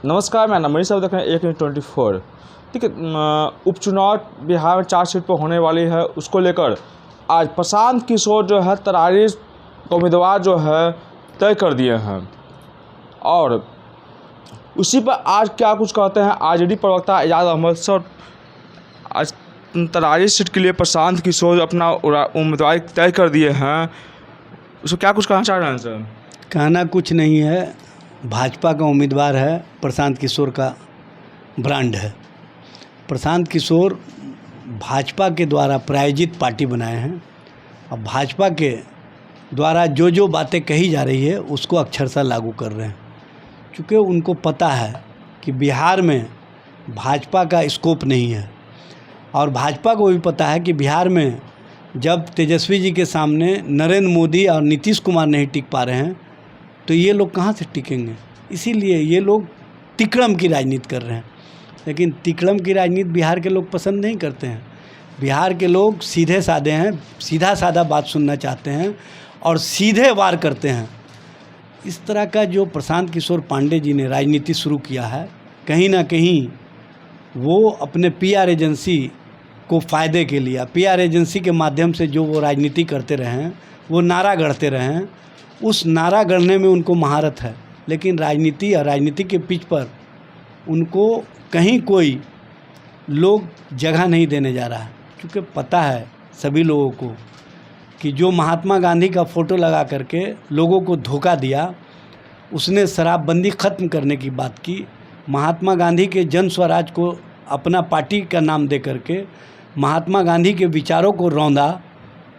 नमस्कार, मैं मनीष साहब देख रहे हैं 1 न्यूज़ 24। ठीक है, उपचुनाव बिहार में 4 सीट पर होने वाली है। उसको लेकर आज प्रशांत किशोर जो है तरारी का उम्मीदवार जो है तय कर दिए हैं और उसी पर आज क्या कुछ कहते हैं आरजेडी प्रवक्ता एजाज अहमद सर। आज तरारी सीट के लिए प्रशांत किशोर अपना उम्मीदवार तय कर दिए हैं, उसको क्या कुछ कहना चाह रहे हैं सर? कहना कुछ नहीं है, भाजपा का उम्मीदवार है, प्रशांत किशोर का ब्रांड है। प्रशांत किशोर भाजपा के द्वारा प्रायोजित पार्टी बनाए हैं और भाजपा के द्वारा जो जो बातें कही जा रही है उसको अक्षरशः लागू कर रहे हैं, क्योंकि उनको पता है कि बिहार में भाजपा का स्कोप नहीं है और भाजपा को भी पता है कि बिहार में जब तेजस्वी जी के सामने नरेंद्र मोदी और नीतीश कुमार नहीं टिक पा रहे हैं तो ये लोग कहाँ से टिकेंगे। इसीलिए ये लोग तिकड़म की राजनीति कर रहे हैं, लेकिन तिकड़म की राजनीति बिहार के लोग पसंद नहीं करते हैं। बिहार के लोग सीधे साधे हैं, सीधा साधा बात सुनना चाहते हैं और सीधे वार करते हैं। इस तरह का जो प्रशांत किशोर पांडे जी ने राजनीति शुरू किया है, कहीं ना कहीं वो अपने पीआर एजेंसी को फ़ायदे के लिए, पीआर एजेंसी के माध्यम से जो वो राजनीति करते रहे हैं, वो नारा गढ़ते रहे हैं, उस नारा गढ़ने में उनको महारत है, लेकिन राजनीति और राजनीति के पिच पर उनको कहीं कोई लोग जगह नहीं देने जा रहा है, क्योंकि पता है सभी लोगों को कि जो महात्मा गांधी का फ़ोटो लगा करके लोगों को धोखा दिया, उसने शराबबंदी ख़त्म करने की बात की, महात्मा गांधी के जन स्वराज को अपना पार्टी का नाम दे करके महात्मा गांधी के विचारों को रौंदा,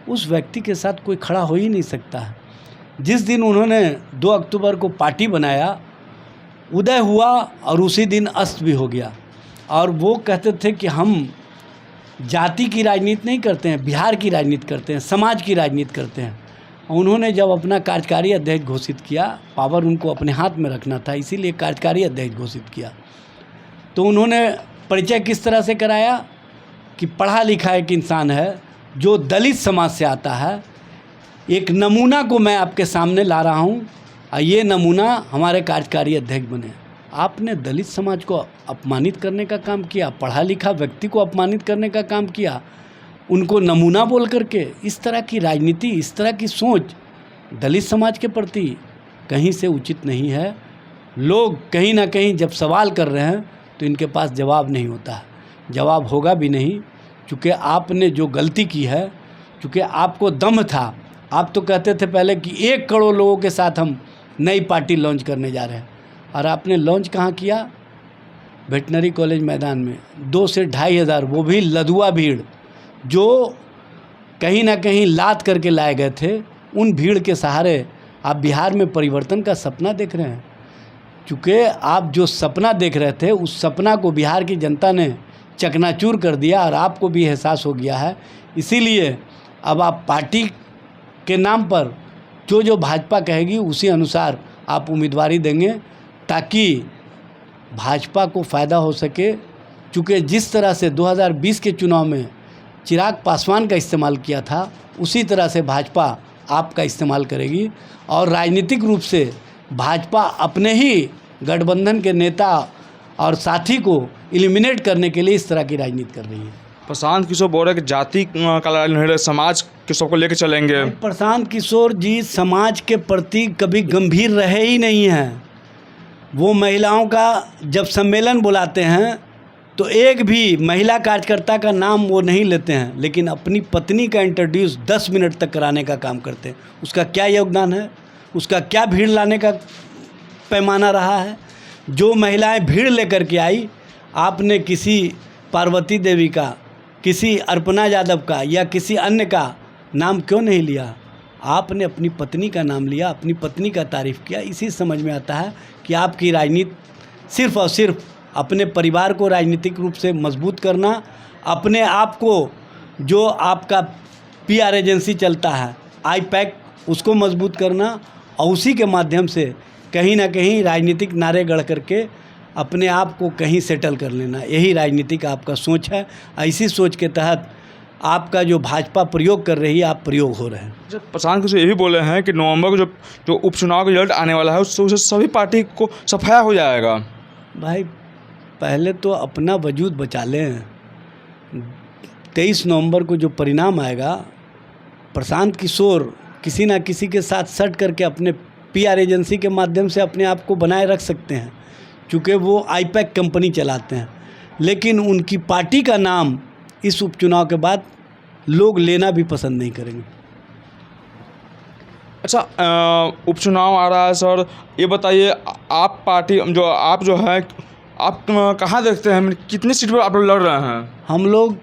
उस व्यक्ति के साथ कोई खड़ा हो ही नहीं सकता है। जिस दिन उन्होंने 2 अक्टूबर को पार्टी बनाया, उदय हुआ और उसी दिन अस्त भी हो गया। और वो कहते थे कि हम जाति की राजनीति नहीं करते हैं, बिहार की राजनीति करते हैं, समाज की राजनीति करते हैं। उन्होंने जब अपना कार्यकारी अध्यक्ष घोषित किया, पावर उनको अपने हाथ में रखना था, इसीलिए कार्यकारी अध्यक्ष घोषित किया। तो उन्होंने परिचय किस तरह से कराया कि पढ़ा लिखा एक इंसान है जो दलित समाज से आता है। एक नमूना को मैं आपके सामने ला रहा हूँ और ये नमूना हमारे कार्यकारी अध्यक्ष बने। आपने दलित समाज को अपमानित करने का काम किया, पढ़ा लिखा व्यक्ति को अपमानित करने का काम किया, उनको नमूना बोल करके। इस तरह की राजनीति, इस तरह की सोच दलित समाज के प्रति कहीं से उचित नहीं है। लोग कहीं ना कहीं जब सवाल कर रहे हैं तो इनके पास जवाब नहीं होता है, जवाब होगा भी नहीं, क्योंकि आपने जो गलती की है, क्योंकि आपको दम था। आप तो कहते थे पहले कि 1 करोड़ लोगों के साथ हम नई पार्टी लॉन्च करने जा रहे हैं, और आपने लॉन्च कहाँ किया? वेटनरी कॉलेज मैदान में 2 से 2.5 हज़ार, वो भी लदुआ भीड़ जो कहीं ना कहीं लाद करके लाए गए थे। उन भीड़ के सहारे आप बिहार में परिवर्तन का सपना देख रहे हैं, क्योंकि आप जो सपना देख रहे थे उस सपना को बिहार की जनता ने चकनाचूर कर दिया और आपको भी एहसास हो गया है। इसीलिए अब आप पार्टी के नाम पर जो जो भाजपा कहेगी उसी अनुसार आप उम्मीदवारी देंगे, ताकि भाजपा को फ़ायदा हो सके। क्योंकि जिस तरह से 2020 के चुनाव में चिराग पासवान का इस्तेमाल किया था, उसी तरह से भाजपा आपका इस्तेमाल करेगी और राजनीतिक रूप से भाजपा अपने ही गठबंधन के नेता और साथी को एलिमिनेट करने के लिए इस तरह की राजनीति कर रही है। प्रशांत किशोर बोल रहे हैं कि जाति का लड़ाई नहीं, समाज के सबको लेकर चलेंगे। प्रशांत किशोर जी समाज के प्रति कभी गंभीर रहे ही नहीं हैं। वो महिलाओं का जब सम्मेलन बुलाते हैं तो एक भी महिला कार्यकर्ता का नाम वो नहीं लेते हैं, लेकिन अपनी पत्नी का इंट्रोड्यूस 10 मिनट तक कराने का काम करते हैं। उसका क्या योगदान है? उसका क्या भीड़ लाने का पैमाना रहा है? जो महिलाएं भीड़ लेकर के आई, आपने किसी पार्वती देवी का, किसी अर्पणा यादव का या किसी अन्य का नाम क्यों नहीं लिया? आपने अपनी पत्नी का नाम लिया, अपनी पत्नी का तारीफ़ किया। इसी समझ में आता है कि आपकी राजनीति सिर्फ़ और सिर्फ अपने परिवार को राजनीतिक रूप से मजबूत करना, अपने आप को, जो आपका पीआर एजेंसी चलता है आईपैक, उसको मजबूत करना और उसी के माध्यम से कहीं ना कहीं राजनीतिक नारे गढ़ करके अपने आप को कहीं सेटल कर लेना। यही राजनीतिक आपका सोच है। इसी सोच के तहत आपका जो भाजपा प्रयोग कर रही है, आप प्रयोग हो रहे हैं। प्रशांत किशोर ये भी बोले हैं कि नवंबर को जो उपचुनाव का रिजल्ट आने वाला है उससे सभी पार्टी को सफाया हो जाएगा। भाई पहले तो अपना वजूद बचा लें। 23 नवंबर को जो परिणाम आएगा, प्रशांत किशोर किसी ना किसी के साथ सट करके अपने PR एजेंसी के माध्यम से अपने आप को बनाए रख सकते हैं, चूँकि वो आईपैक कंपनी चलाते हैं। लेकिन उनकी पार्टी का नाम इस उपचुनाव के बाद लोग लेना भी पसंद नहीं करेंगे। अच्छा, उपचुनाव आ रहा है सर, ये बताइए आप पार्टी जो है आप कहाँ देखते हैं, कितनी सीट पर आप लोग लड़ रहे हैं? हम लोग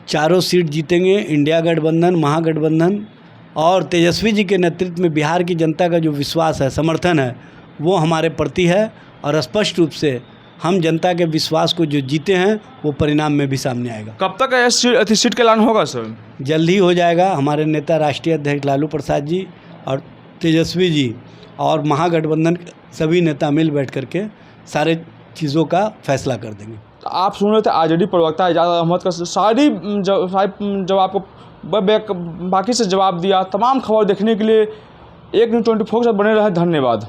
चारों सीट जीतेंगे। इंडिया गठबंधन, महागठबंधन और तेजस्वी जी के नेतृत्व में बिहार की जनता का जो विश्वास है, समर्थन है, वो हमारे प्रति है। और स्पष्ट रूप से हम जनता के विश्वास को जो जीते हैं वो परिणाम में भी सामने आएगा। कब तक सीट का ऐलान होगा सर? जल्द ही हो जाएगा। हमारे नेता राष्ट्रीय अध्यक्ष लालू प्रसाद जी और तेजस्वी जी और महागठबंधन सभी नेता मिल बैठ करके सारे चीज़ों का फैसला कर देंगे। आप सुन रहे थे RJD प्रवक्ता एजाज अहमद का सारी जवाब को बाकी से जवाब दिया। तमाम खबर देखने के लिए एक न्यूज़ 24 के साथ बने रहे। धन्यवाद।